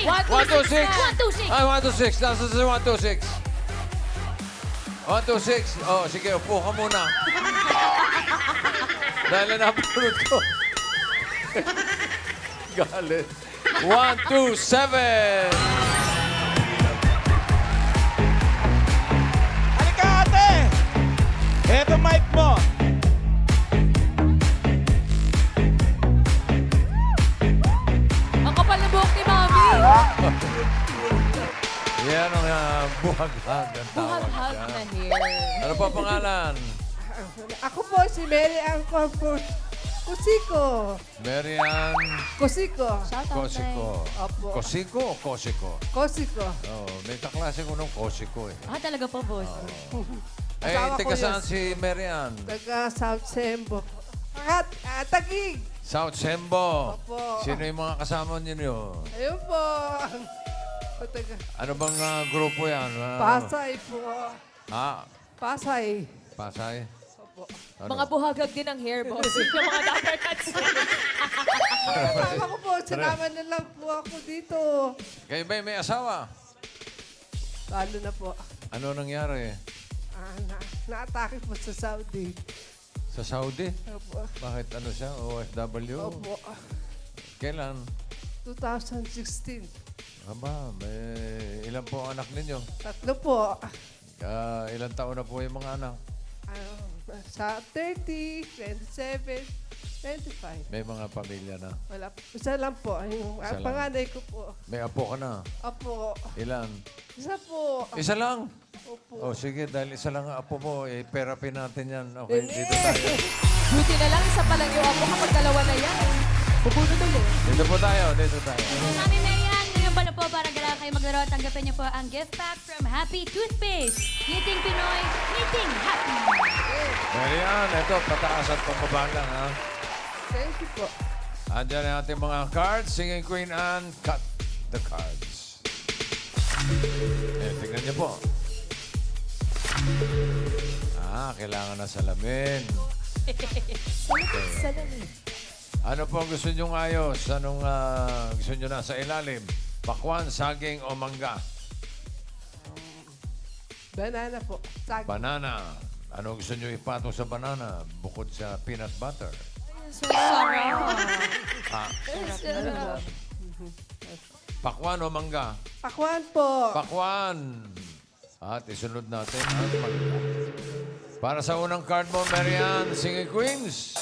3. 126. 126. Ay, 126. Nasa si 126. 126. Oh, sige, upo ka muna. Dahil na napulot ko. Galit. 127. Halika, ate! Eto mic mo. Ang kapal ng buhok ni Mami. Yan ang buhaghag ang tawag Buhag-hag dyan. na hair. Ano pa pangalan? Ako po si Mary Ann Kusiko. Marian Kusiko. Shout out, Kosiko. Opo. Kosiko o Kosiko? Kusiko. Oh, may kaklase ko nung Kosiko eh. Talaga po, boss. Eh, Asawa taga ko yun. saan si Marian? Taga South Sembo. Tagig. South Sembo. Opo. Sino yung mga kasama niyo? Ayun po. Taga Ano bang grupo yan? Pasay po. Ah, Pasay. Pasay? Opo. Ano? Mga buhagag din ang hair, boss. Yung mga dapper cuts. Kasama ko po. Sinama na lang po ako dito. Kayo ba may asawa? Lalo na po. Ano nangyari? Na-atake po sa Saudi. Sa Saudi? Opo. Bakit ano siya? OFW? Opo. Kailan? 2016. Aba, may ilan po ang anak ninyo? 3 po. Ilan taon na po yung mga anak? Sa 30, 27, 25. May mga pamilya na. Wala. Isa lang po. Yung Isa lang. panganay ko po. May apo ka na. Opo. Ilan? Isa po. Isa lang? Opo. Oh, sige, dahil isa lang ang apo mo, therapy natin yan. Okay, dito tayo. Buti na lang, isa pa lang yung ako kapag dalawa na yan. Pupuno ulit. Dito po tayo, dito tayo. Mami Marian, ngayon pa na po para gala kayo maglaro. Tanggapin niyo po ang gift pack from Happy Toothpaste. Ngiting Pinoy, ngiting happy. Marian, ito, pataas at pababa lang, ha? Thank you po. Andyan ang ating mga cards. Singing Queen Anne, cut the cards. Tingnan niyo po. Kailangan na salamin. Salamin. Ano po ang gusto niyong ayos? Anong gusto niyo na sa ilalim? Pakwan, saging o mangga? Banana po. Sag. Banana. Ano gusto niyo ipatong sa banana bukod sa peanut butter? Pakwan o mangga? Pakwan po. Pakwan. At isunod natin ang mangga. Para sa unang card mo, Marian, Singing Queens.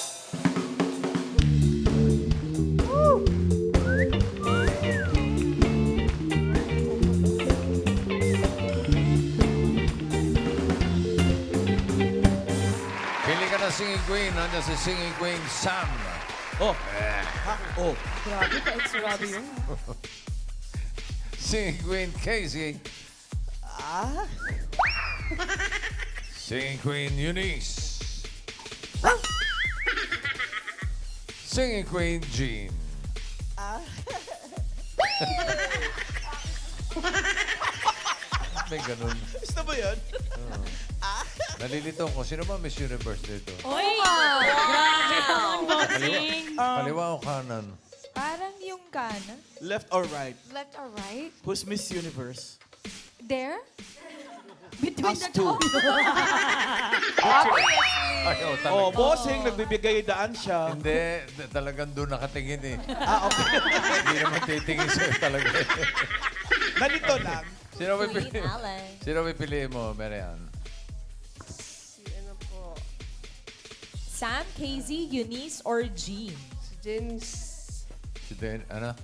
Pili ka na Singing Queen. Nandiyan si Singing Queen Sam. Oh. Oh. Grabe pa, ex-Robbie yun. Singing Queen Casey. Singing Queen Eunice. Singing Queen Jean. May ganun. Gusto ba yan? Nalilito ko. Sino ba Miss Universe dito? Uy! Grabe naman, boxing. Kaliwa o kanan? Parang yung kanan. Left or right? Left or right? Who's Miss Universe? There? Between Us the two. two. Ayaw talaga. Oh, bossing, nagbibigay daan siya. Hindi, talagang doon nakatingin eh. Okay. Hindi naman titingin sa'yo talaga. Ganito lang. Sino may pili? Alan. Sino may piliin mo, Marian? Si ano po. Sam, Casey, Eunice, or Jean? Si Janice. Si Den, ano?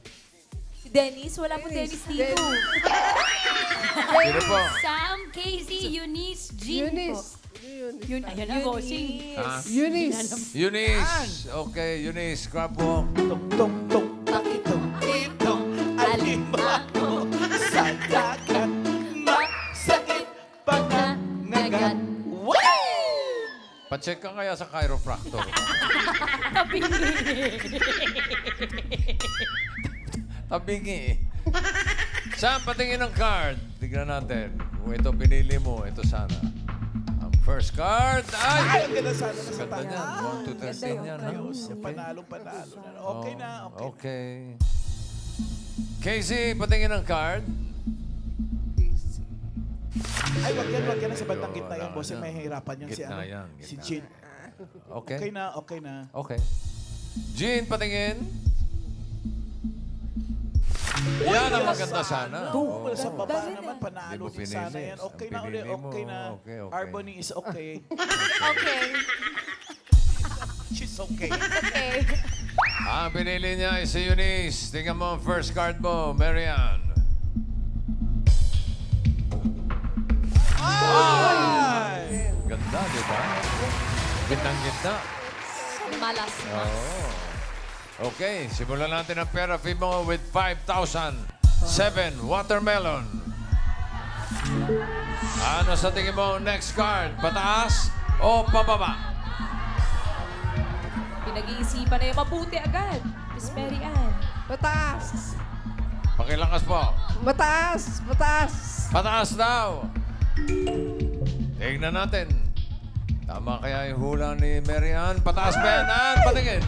Si Dennis? Wala po Dennis dito. Sino po? Sam, Casey, Eunice, Jean po. Eunice. Eunice. Yun, ayan na, bossing. Ha? Eunice. Eunice. Okay, Eunice. Crab walk. Tung, tung, tung, takitong, itong, alimango, sa dagat, masakit pag nangagat. Pa-check ka kaya sa chiropractor. Tabingi eh. Sam, patingin ng card. Tignan natin. Kung ito pinili mo, ito sana. Ang first card Ay, ay... ang ganda sana na sa Ganda tayo. niyan. 1, 2, 13 yan. ha? Ayos, panalo na. Okay na, okay. Okay. Casey, patingin ng card. Ay, wag yan. Sa bandang Medyo gitna yan, wala boss. na. May hirapan yan si Gitna ano. yan, Si gitna. Jean. Okay. Okay na. Okay. Jean, patingin. Yan ang maganda sana. Oo. Sa baba Dali naman, na. panalo Hindi mo din sana pinili. yan. Okay Ang na ulit, pinili mo. okay na. Okay. Arbony is okay. Okay. She's okay. Okay. Ang pinili niya ay si Eunice. Tingnan mo ang first card mo, Marian. Ay! Ganda, di ba? Gitnang-gitna. Malas. Oo. Okay, simulan natin ang pera fee mo with 5,000. 7, watermelon. Ano sa tingin mo next card? Pataas o pababa? Pinag-iisipan na yung mabuti agad. Miss Mary Ann. Mataas. Pakilakas po. Mataas. Mataas. Pataas daw. Tignan natin. Tama kaya yung hula ni Mary Ann? Pataas ba yan, Ann? Patingin.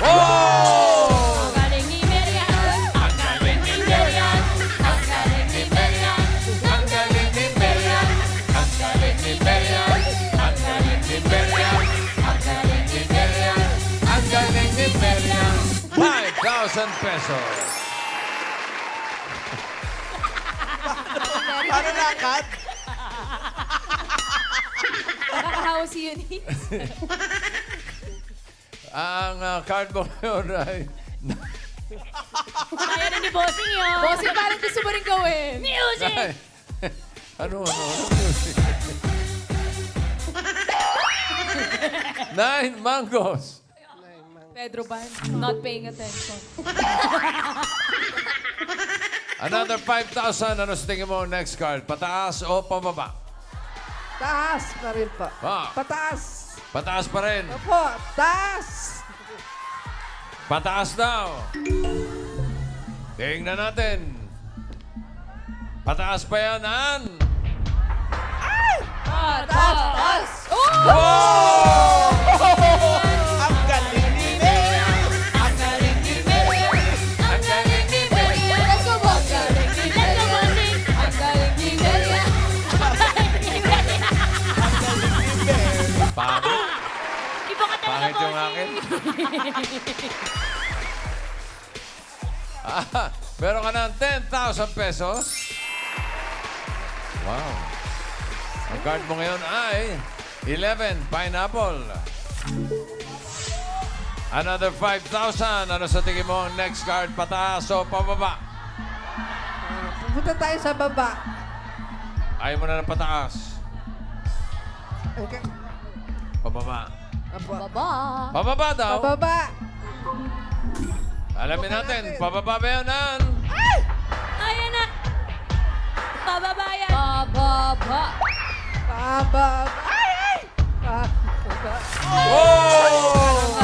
Oh! Ang galing ni Marian. Ang galing ni Marian. Ang galing ni Marian. Ang galing ni Marian. Ang galing ni Marian. Ang galing ni Marian. Ang galing ni Marian. Ang galing ni Marian. 5,000 pesos. Paano nakad? Nakakahawa si Eunice. Ang card mo ngayon ay... Kaya na ni Bossing yun. Bossing, parang gusto mo rin gawin. Music! Ano music? 9 mangoes. Pedro Ban, not paying attention. Another 5,000. Ano sa tingin mo next card? Pataas o pababa? Taas pa rin po. Ah. Pataas. Pataas pa rin. Opo, taas. Pataas daw. Tingnan natin. Pataas pa yan, Ann. Taas! Oh! Oh! Ang galing ni Marian! Ang galing ni Marian. Ang galing ni Marian. Let's go, Bossing! Let's go, Bossing. Ang galing ni Maria. Ang galing ni Marian. Pangit. Iba ka talaga, Pangit yung akin. Bossing. Meron ka ng 10,000 pesos. Wow. Ang card mo ngayon ay 11, pineapple. Another 5,000. Ano sa tingin mo ang next card? Pataas o pababa? Pupunta tayo sa baba. Ayaw mo na ng pataas. Okay. Pababa. Apo. Baba. Pababa daw. Pababa. Alamin natin. Pababa ba yan, Ann? Ayan na. Pababayan. Bababa. Pababa. Ay! Pababa. Oh!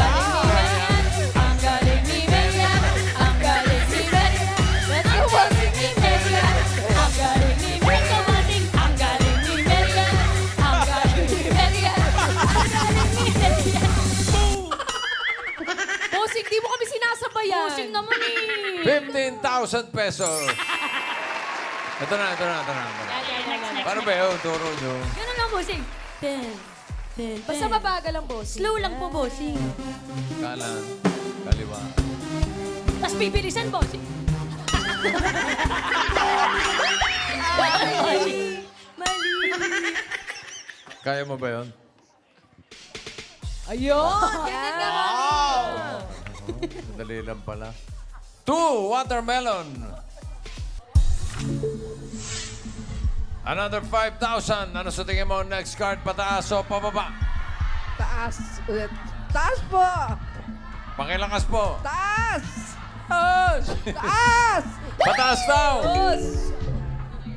Ang galing ni Marian. Ang galing ni Marian. Let's go, Bossing ni Marian. Ang galing ni Marian. Ang galing ni Marian. Ang galing ni Marian. Ang galing ni Marian. Bossing, di mo kami sinasabayan. Bossing naman eh. 15,000 pesos. Ito na. Paano ba yun? Turo nyo. Ganun lang, Bossing. Basta mabagal ang bossing. Slow lang po, Bossing. Kanan. Kaliwa. Tapos pipilisan, Bossing. Mali. Kaya mo ba yun? Ayun! Ganyan ka nga. Dali lang pala. 2, watermelon. Another 5,000. Ano sa tingin mo next card? Pataas o pababa? Taas. Ulit. Taas po. Pakilakas po. Taas. Taas! Taas. Pataas daw! Boss!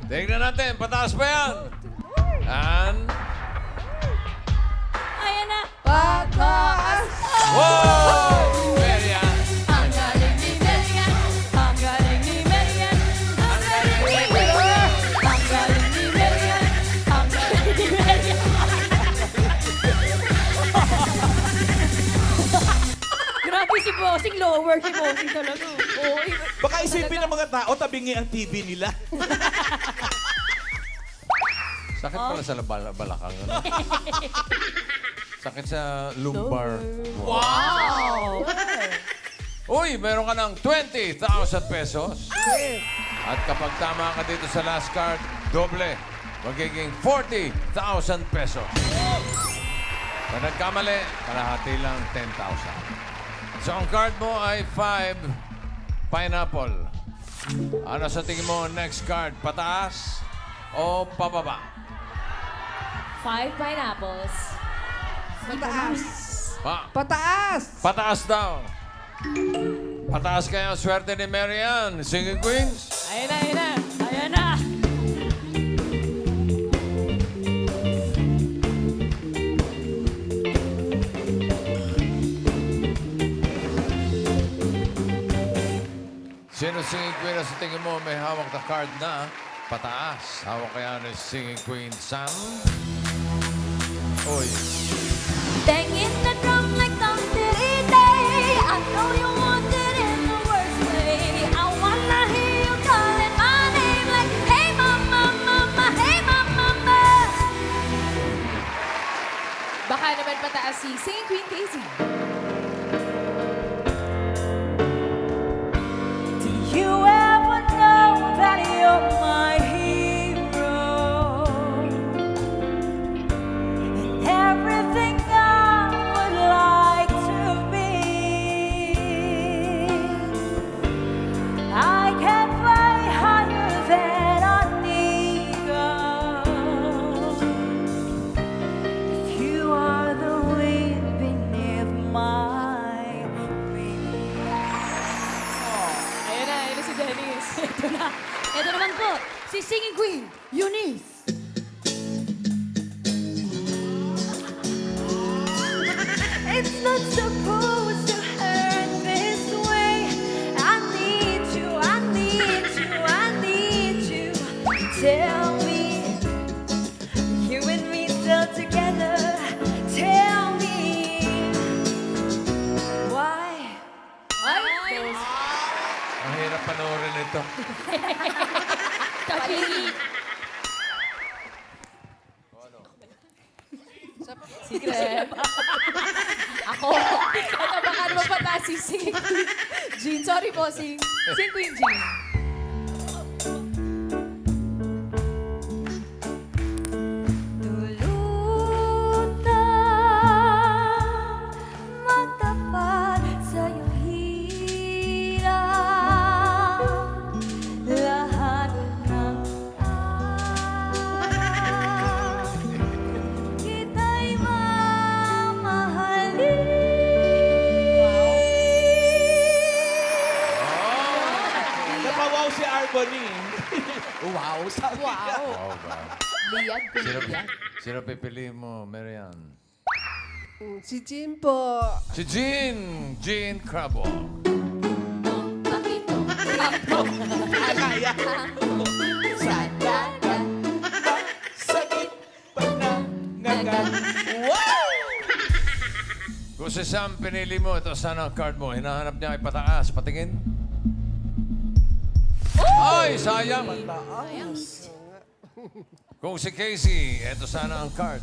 Tingnan natin. Pataas ba yan? And... Ayan na. Pataas! Wow! Marian! Ang galing ni Marian. Ang galing ni Marian. Ang galing ni Marian. Ang galing ni Marian. Ang galing ni Marian. Grabe si Bossing, lower si Bossing talaga. Baka isipin ng mga tao, tabingi ang TV nila. Sakit pala sa balakang. Ano? Sakit sa lumbar. Wow! Uy, meron ka ng 20,000 pesos. At kapag tama ka dito sa last card, doble. Magiging 40,000 pesos. Kung nagkamali, kalahati lang 10,000. So ang card mo ay 5 pineapple. Ano sa tingin mo next card? Pataas o pababa? 5 pineapples. Pataas. Pataas. Pataas daw. Pataas kaya ang swerte ni Marian. Singing Queens. Ayan na, ayan na. Ayan na. Sino singing queen na sa tingin mo may hawak na card na pataas? Hawak kaya ni singing queen Sam? Uy. Banging the drum like thunder day. I know you want it in the worst way. I wanna hear you calling my name like, hey mama, mama, hey mama, mama. Baka naman pataas si Singing Queen Casey. Do you ever know that you're my hero? And everything I would like to be. I can fly higher than an eagle. If you are the wind beneath my wings. Ayan na si Dennis. Ito na. Ito naman po, si Singing Queen, Eunice. It's not supposed to hurt this way. I need you, I need you, I need you. Tell me, you and me still together. Tell me, why? Ay! Ang hirap panoorin ito. Secret. Ako. At baka naman pataas si Singing Queen Jean. Sorry po, Singing Queen Jean. Dulot na magtapat sa iyong hirap. Lahat ng kita'y mamahalin. Napawaw si Arbony. Wow, sabi niya. Wow ba? Liag, Sino, liag. sino pipiliin mo, Marian? Si Jim po. Si Jean. Jean Crabo. Bakito. Kaya. Sadaga. Sakit pag nangagat. Wow! Kung si Sam pinili mo, ito sana ang card mo. Hinahanap niya ay pataas. Patingin. Ay, sayang. Kung si Casey, ito sana ang card.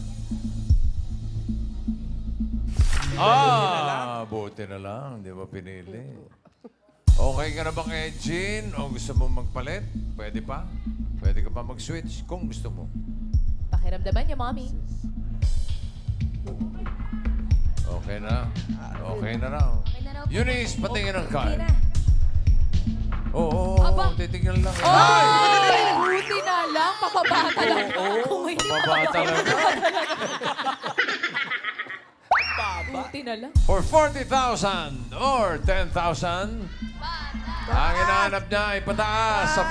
Buti na lang. Di ba pinili? Okay ka na ba kay Jean? O gusto mo magpalit? Pwede pa? Pwede ka pa mag-switch kung gusto mo. Pakiramdaman niya, Mommy. Okay na. Okay na raw. Okay na raw po. Eunice, patingin ang Okay card. na. Oo, Aba. titignan lang. Ay! Buti na lang. Pababa talaga. Kung hindi Baba talaga. buti na lang. For 40,000 or 10,000, ang hinahanap niya ay pataas sa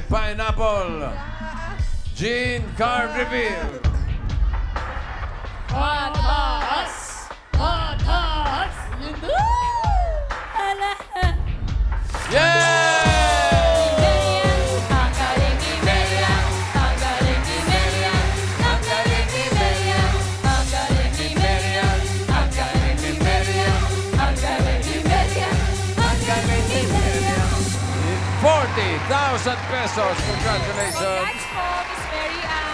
5 pineapple. Jean card reveal. Pataas! Pataas! Yay! Ang galing ni Marian. Ang galing ni Marian. Ang galing ni Marian. Ang galing ni Marian. Ang galing ni Marian. Ang galing ni Marian. Ang galing ni Marian. 40,000 pesos. Congratulations. Congrats po, Miss Mary Ann.